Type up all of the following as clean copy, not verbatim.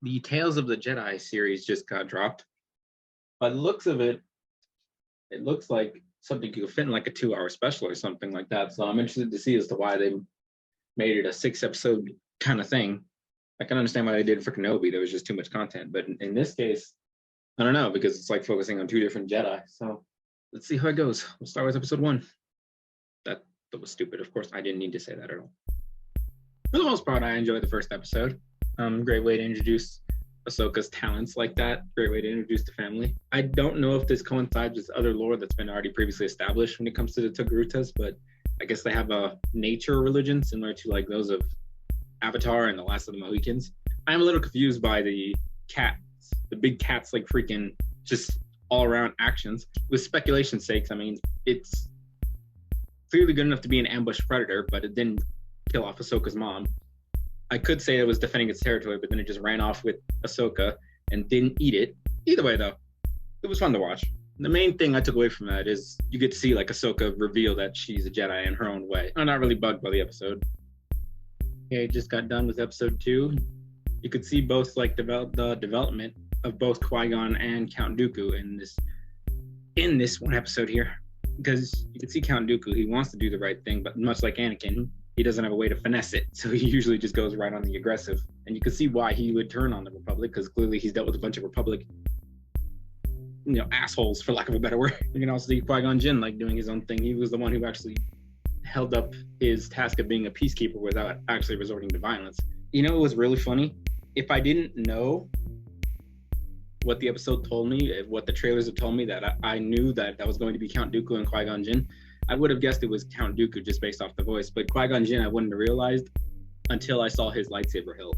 the Tales of the Jedi series just got dropped. By the looks of it, it looks like something you could fit in like a 2-hour special or something like that. So I'm interested to see as to why they made it a 6-episode kind of thing. I can understand why they did for Kenobi. There was just too much content. But in this case, I don't know, because it's like focusing on 2 different Jedi. So let's see how it goes. We'll start with episode 1. That was stupid. Of course, I didn't need to say that at all. For the most part, I enjoyed the first episode. Great way to introduce Ahsoka's talents like that. Great way to introduce the family. I don't know if this coincides with other lore that's been already previously established when it comes to the Togrutas, but I guess they have a nature religion similar to like those of Avatar and the Last of the Mohicans. I'm a little confused by the cats, the big cats, like freaking just all around actions. With speculation's sakes, I mean, it's clearly good enough to be an ambush predator, but it didn't kill off Ahsoka's mom. I could say it was defending its territory, but then it just ran off with Ahsoka and didn't eat it. Either way, though, it was fun to watch. The main thing I took away from that is you get to see like Ahsoka reveal that she's a Jedi in her own way. I'm not really bugged by the episode. Okay, just got done with episode 2. You could see both like the development of both Qui-Gon and Count Dooku in this one episode here. Because you can see Count Dooku, he wants to do the right thing, but much like Anakin, he doesn't have a way to finesse it. So he usually just goes right on the aggressive. And you can see why he would turn on the Republic, because clearly he's dealt with a bunch of Republic, assholes, for lack of a better word. You can also see Qui-Gon Jinn like doing his own thing. He was the one who actually held up his task of being a peacekeeper without actually resorting to violence. It was really funny. If I didn't know what the episode told me, what the trailers have told me, that I knew that was going to be Count Dooku and Qui-Gon Jinn, I would have guessed it was Count Dooku just based off the voice. But Qui-Gon Jinn, I wouldn't have realized until I saw his lightsaber hilt.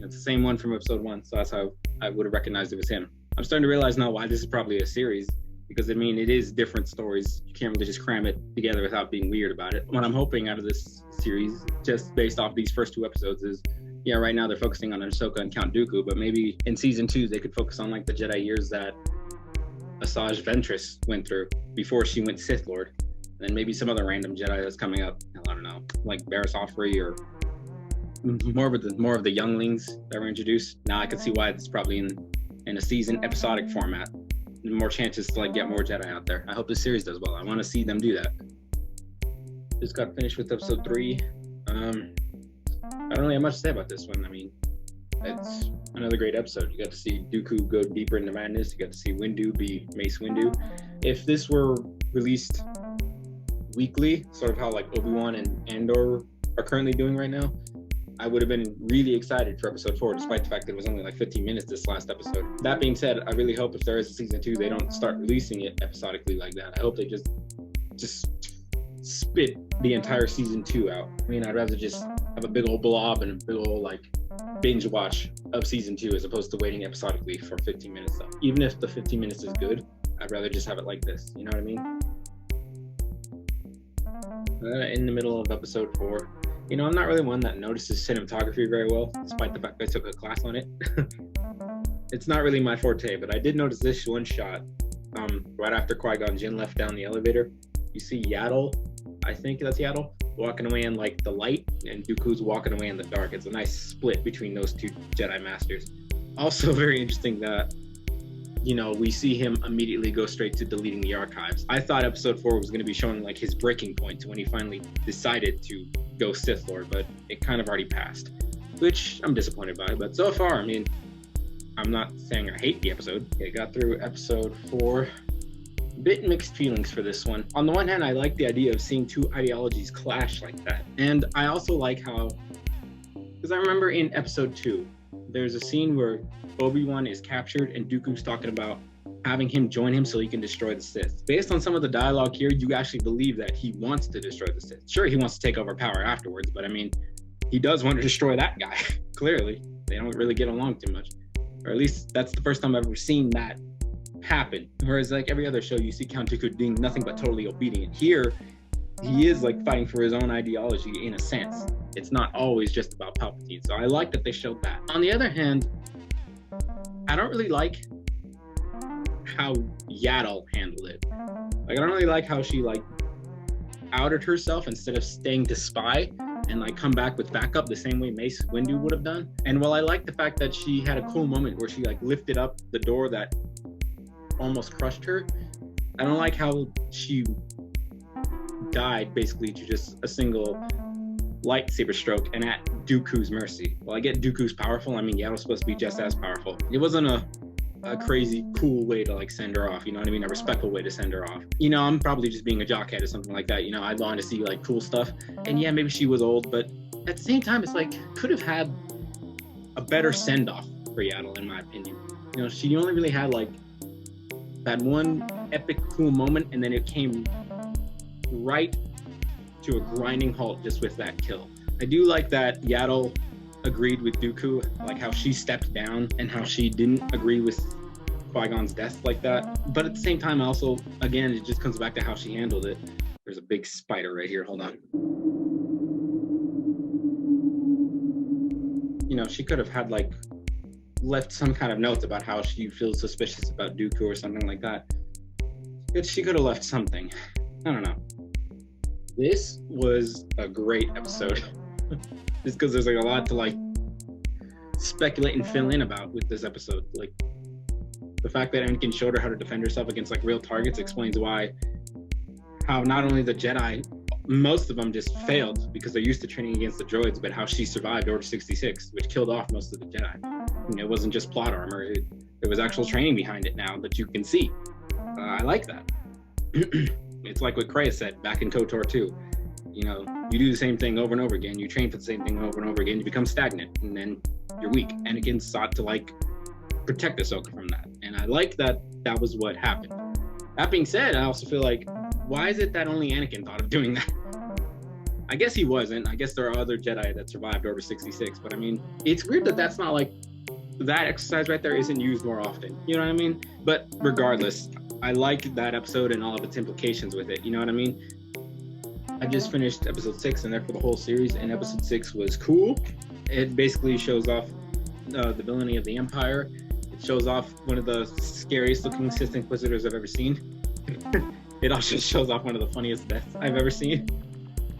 It's the same one from episode 1, so that's how I would have recognized it was him. I'm starting to realize now why this is probably a series, because it is different stories. You can't really just cram it together without being weird about it. What I'm hoping out of this series, just based off these first 2 episodes, is right now they're focusing on Ahsoka and Count Dooku, but maybe in season 2 they could focus on like the Jedi years that Asajj Ventress went through before she went Sith Lord. And maybe some other random Jedi that's coming up. I don't know, like Barriss Offrey, or more of the younglings that were introduced. Now I can see why it's probably in a season episodic format. More chances to like get more Jedi out there. I hope this series does well. I want to see them do that. Just got finished with episode 3. I don't really have much to say about this one. It's another great episode. You got to see Dooku go deeper into madness. You got to see Windu be Mace Windu. If this were released weekly, sort of how like Obi-Wan and Andor are currently doing right now, I would have been really excited for episode 4, despite the fact that it was only like 15 minutes this last episode. That being said, I really hope if there is a season 2, they don't start releasing it episodically like that. I hope they just spit the entire season 2 out. I'd rather just have a big old blob and a big old like binge watch of season 2 as opposed to waiting episodically for 15 minutes though. Even if the 15 minutes is good, I'd rather just have it like this. You know what I mean? In the middle of episode 4, I'm not really one that notices cinematography very well, despite the fact that I took a class on it. It's not really my forte, but I did notice this one shot right after Qui-Gon Jinn left down the elevator. You see Yaddle, I think that's Yaddle, walking away in like the light, and Dooku's walking away in the dark. It's a nice split between those 2 Jedi Masters. Also very interesting that we see him immediately go straight to deleting the archives. I thought episode 4 was going to be showing like his breaking point when he finally decided to go Sith Lord, but it kind of already passed, which I'm disappointed by. But so far, I'm not saying I hate the episode. I got through episode 4. Bit mixed feelings for this one. On the one hand, I like the idea of seeing 2 ideologies clash like that. And I also like how, because I remember in episode 2, there's a scene where Obi-Wan is captured and Dooku's talking about having him join him so he can destroy the Sith. Based on some of the dialogue here, you actually believe that he wants to destroy the Sith. Sure, he wants to take over power afterwards, but he does want to destroy that guy. Clearly, they don't really get along too much. Or at least that's the first time I've ever seen that happen. Whereas like every other show, you see Count Dooku being nothing but totally obedient. Here, he is like fighting for his own ideology in a sense. It's not always just about Palpatine. So I like that they showed that. On the other hand, I don't really like how Yaddle handled it. Like, I don't really like how she like outed herself instead of staying to spy. and like come back with backup the same way Mace Windu would have done. And while I like the fact that she had a cool moment where she like lifted up the door that almost crushed her, I don't like how she died basically to just a single lightsaber stroke and at Dooku's mercy. Well, I get Dooku's powerful. I mean, Yaddle's supposed to be just as powerful. It wasn't a crazy cool way to like send her off, you know what I mean? A respectful way to send her off. You know, I'm probably just being a jockhead or something like that. You know, I'd want to see like cool stuff. And yeah, maybe she was old, but at the same time, it's like could have had a better send off for Yaddle, in my opinion. You know, she only really had like that one epic cool moment, and then it came right to a grinding halt just with that kill. I do like that Yaddle agreed with Dooku, like how she stepped down and how she didn't agree with Qui-Gon's death like that. But at the same time, also, again, it just comes back to how she handled it. There's a big spider right here. Hold on. You know, she could have had like left some kind of notes about how she feels suspicious about Dooku or something like that. She could have left something. I don't know. This was a great episode. Just because there's like a lot to like speculate and fill in about with this episode. Like the fact that Anakin showed her how to defend herself against like real targets explains how not only the Jedi, most of them just failed because they're used to training against the droids, but how she survived Order 66, which killed off most of the Jedi. You know, it wasn't just plot armor; there was actual training behind it now that you can see. I like that. It's like what Kreia said back in KOTOR 2. You know, you do the same thing over and over again. You train for the same thing over and over again. You become stagnant, and then you're weak. Anakin sought to like protect Ahsoka from that, and I like that was what happened. That being said, I also feel like, why is it that only Anakin thought of doing that? I guess he wasn't. I guess there are other Jedi that survived Order 66, but I mean, it's weird that that's not like that exercise right there isn't used more often. You know what I mean? But regardless, I like that episode and all of its implications with it. You know what I mean? I just finished episode 6 and therefore the whole series, and episode 6 was cool. It basically shows off the villainy of the Empire. It shows off one of the scariest looking Sith Inquisitors I've ever seen. It also shows off one of the funniest deaths I've ever seen,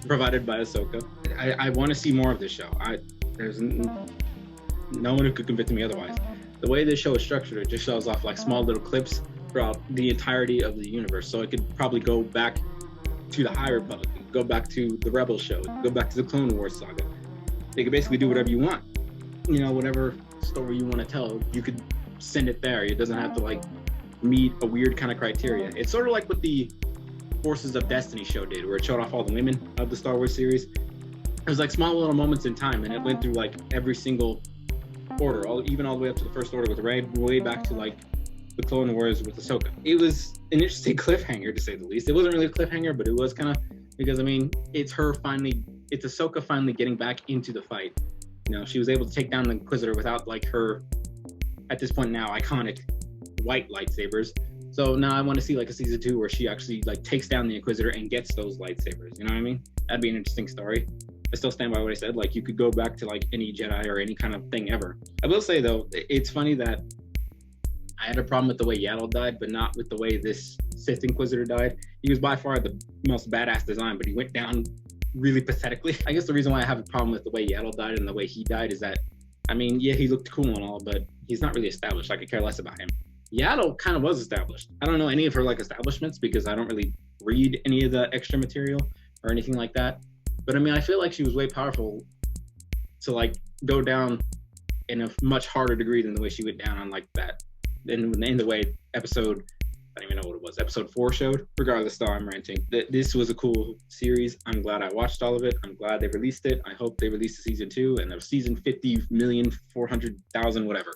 provided by Ahsoka. I want to see more of this show. There's no one who could convince me otherwise. The way this show is structured, it just shows off like small little clips throughout the entirety of the universe. So it could probably go back to the High Republic, go back to the Rebel show, go back to the Clone Wars saga. They could basically do whatever you want. You know, whatever story you want to tell, you could send it there. It doesn't have to like meet a weird kind of criteria. It's sort of like what the Forces of Destiny show did, where it showed off all the women of the Star Wars series. It was like small little moments in time, and it went through like every single order, even all the way up to the First Order with Rey, way back to like the Clone Wars with Ahsoka. It was an interesting cliffhanger, to say the least. It wasn't really a cliffhanger, but it was kind of, because I mean, it's Ahsoka finally getting back into the fight. You know, she was able to take down the Inquisitor without like her, at this point now, iconic white lightsabers. So now I want to see like a season 2 where she actually like takes down the Inquisitor and gets those lightsabers. You know what I mean? That'd be an interesting story. I still stand by what I said. Like, you could go back to like any Jedi or any kind of thing ever. I will say though, it's funny that I had a problem with the way Yaddle died, but not with the way this Sith Inquisitor died. He was by far the most badass design, but he went down really pathetically. I guess the reason why I have a problem with the way Yaddle died and the way he died is that, I mean, yeah, he looked cool and all, but he's not really established. I could care less about him. Yaddle kind of was established. I don't know any of her like establishments because I don't really read any of the extra material or anything like that. But I mean, I feel like she was way powerful to like go down in a much harder degree than the way she went down on like that. In the way episode, I don't even know what it was, episode 4 showed. Regardless, though, I'm ranting. This was a cool series. I'm glad I watched all of it. I'm glad they released it. I hope they release the season 2 and the season 50,400,000, whatever.